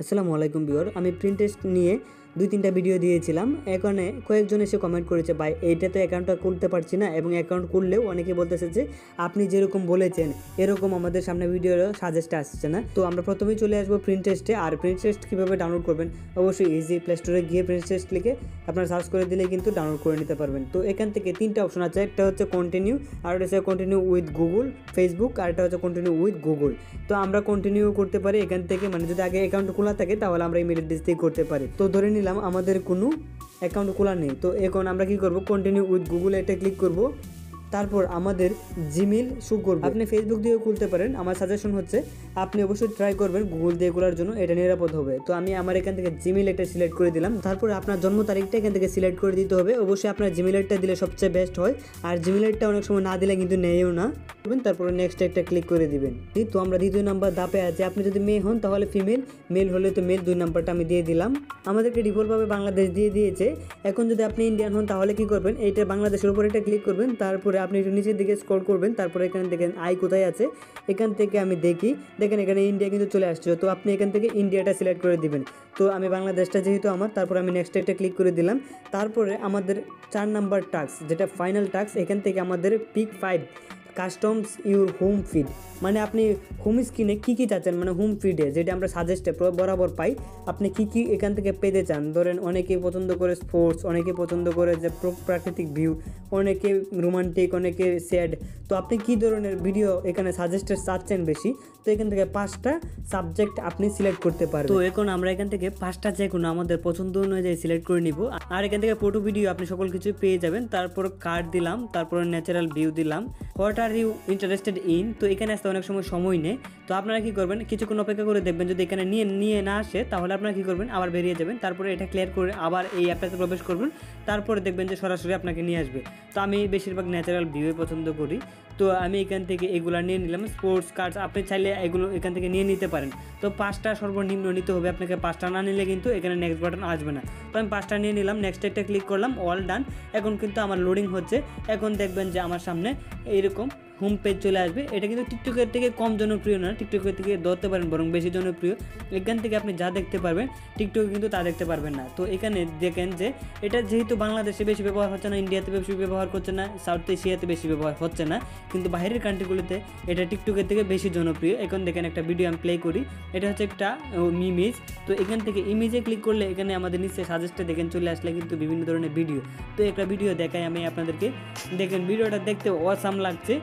আসসালামু আলাইকুম ভিউয়ার, আমি প্রিন্ট টেস্ট নিয়ে 2-3টা ভিডিও দিয়েছিলাম। এখানে কয়েকজন এসে কমেন্ট করেছে, ভাই এইটাতে অ্যাকাউন্টটা খুলতে পারছি না, এবং অ্যাকাউন্ট খুললেও অনেকে বলতেছে যে আপনি যেরকম বলেছেন এরকম আমাদের সামনে ভিডিওর সাজেস্ট আসছে না। তো আমরা প্রথমেই চলে আসবো প্রিন্ট টেস্টে। আর প্রিন্ট টেস্ট কীভাবে ডাউনলোড করবেন, অবশ্যই ইজি প্লে স্টোরে গিয়ে প্রিন্ট টেস্ট লিখে আপনারা সার্চ করে দিলে কিন্তু ডাউনলোড করে নিতে পারবেন। তো এখান থেকে 3টা অপশন আছে, একটা হচ্ছে কন্টিনিউ, আর একটা হচ্ছে কন্টিনিউ উইথ গুগল ফেসবুক, আর একটা হচ্ছে কন্টিনিউ উইথ গুগল। তো আমরা কন্টিনিউ করতে পারি এখান থেকে, মানে যদি আগে অ্যাকাউন্ট খোলা থাকে তাহলে আমরা ইমেল অ্যাড্রেস দিয়ে করতে পারি। তো ধরে নিলাম আমাদের কোনো অ্যাকাউন্ট খোলা নেই, তো এখন আমরা কি করব, কন্টিনিউ উইথ গুগল এটা ক্লিক করব। তারপর আমাদের জিমেল শো করবে। আপনি ফেসবুক দিয়েও খুলতে পারেন, আমার সাজেশন হচ্ছে আপনি অবশ্যই ট্রাই করবেন গুগল দিয়ে খোলার জন্য, এটা নিরাপদ হবে। তো আমি আমার এখান থেকে জিমেল এটা সিলেক্ট করে দিলাম। তারপরে আপনার জন্ম তারিখটা এখান থেকে সিলেক্ট করে দিতে হবে। অবশ্যই আপনার জিমেলটা দিলে সবচেয়ে বেস্ট হয়, আর জিমেলটা অনেক সময় না দিলে কিন্তু নেয়ও না। তারপরে নেক্সট একটা ক্লিক করে দিবেন। তো আমরা দ্বিতীয় নাম্বার ধাপে আছে, আপনি যদি মেয়ে হন তাহলে ফিমেল, মেল হলে তো মেল, 2 নাম্বারটা আমি দিয়ে দিলাম। আমাদেরকে ডিফল্টভাবে বাংলাদেশ দিয়ে দিয়েছে। এখন যদি আপনি ইন্ডিয়ান হন তাহলে কি করবেন, এইটা বাংলাদেশের উপর এটা ক্লিক করবেন, তারপরে আপনি একটু নিচের দিকে স্ক্রল করবেন, তারপরে এখানে দেখেন আই কোথায় আছে, এখান থেকে আমি দেখি, দেখেন এখানে ইন্ডিয়া কিন্তু চলে আসছে। তো আপনি এখান থেকে ইন্ডিয়াটা সিলেক্ট করে দিবেন। তো আমি বাংলাদেশটা যেহেতু আমার, তারপর আমি নেক্সট একটা ক্লিক করে দিলাম। তারপরে আমাদের 4 নাম্বার টাস্ক, যেটা ফাইনাল টাস্ক, এখান থেকে আমাদের pick 5 customs your home feed, মানে আপনি হোম স্ক্রিনে কী কী চাচ্ছেন, মানে হোম ফিডে যেটা আমরা সাজেস্টে বরাবর পাই, আপনি কী কী এখান থেকে পেতে চান। ধরেন অনেকে পছন্দ করে স্পোর্টস, অনেকে পছন্দ করে যে প্রাকৃতিক ভিউ, অনেকে রোমান্টিক, অনেকে স্যাড। তো আপনি কী ধরনের ভিডিও এখানে সাজেস্টে চাচ্ছেন বেশি, তো এখান থেকে 5টা সাবজেক্ট আপনি সিলেক্ট করতে পারবেন। তো এখন আমরা এখান থেকে 5টা যে কোনো আমাদের পছন্দ অনুযায়ী সিলেক্ট করে নিব। আর এখান থেকে ফটো ভিডিও আপনি সকল কিছু পেয়ে যাবেন। তারপর কার্ড দিলাম, তারপর ন্যাচারাল ভিউ দিলাম, what are you interested in. তো এখানে আসতে অনেক সময় নেই, তো আপনারা কি করবেন, কিছুক্ষণ অপেক্ষা করে দেখবেন, যদি এখানে নিয়ে না আসে তাহলে আপনারা কি করবেন, আবার বেরিয়ে যাবেন। তারপরে এটা ক্লিয়ার করে আবার এই অ্যাপটাতে প্রবেশ করবেন, তারপরে দেখবেন যে সরাসরি আপনাকে নিয়ে আসবে। তো আমি বেশিরভাগ ন্যাচারাল ভিউই পছন্দ করি, তো আমি এখান থেকে এগুলো নিয়ে নিলাম। স্পোর্টস কার্ডস আপনি চাইলে এগুলো এখান থেকে নিয়ে নিতে পারেন। তো 5টা সর্বনিম্ন নিতে হবে আপনাকে, 5টা না নিলে কিন্তু এখানে নেক্সট বাটন আসবে না। তো আমি 5টা নিয়ে নিলাম, নেক্সট একটা ক্লিক করলাম, অল ডান। এখন কিন্তু আমার লোডিং হচ্ছে। এখন দেখবেন যে আমার সামনে এইরকম হোম পেজ চলে আসবে। এটা কিন্তু টিকটকের থেকে কম জনপ্রিয় না, টিকটকের থেকে ধরতে পারেন বরং বেশি জনপ্রিয়। এখান থেকে আপনি যা দেখতে পারবেন টিকটকে কিন্তু তা দেখতে পারবেন না। তো এখানে দেখেন যে এটা যেহেতু বাংলাদেশে বেশি ব্যবহার হচ্ছে না, ইন্ডিয়াতে বেশি ব্যবহার করছে না, সাউথ এশিয়াতে বেশি ব্যবহার হচ্ছে না, কিন্তু বাইরের কান্ট্রিগুলোতে এটা টিকটকের থেকে বেশি জনপ্রিয়। এখন দেখেন একটা ভিডিও আমি প্লে করি, এটা হচ্ছে একটা ইমেজ। তো এখান থেকে ইমেজে ক্লিক করলে এখানে আমাদের নিচে সাজেস্টে দেখেন চলে আসলে কিন্তু বিভিন্ন ধরনের ভিডিও। তো একটা ভিডিও দেখাই আমি আপনাদেরকে, দেখেন ভিডিওটা দেখতে অসাম লাগছে।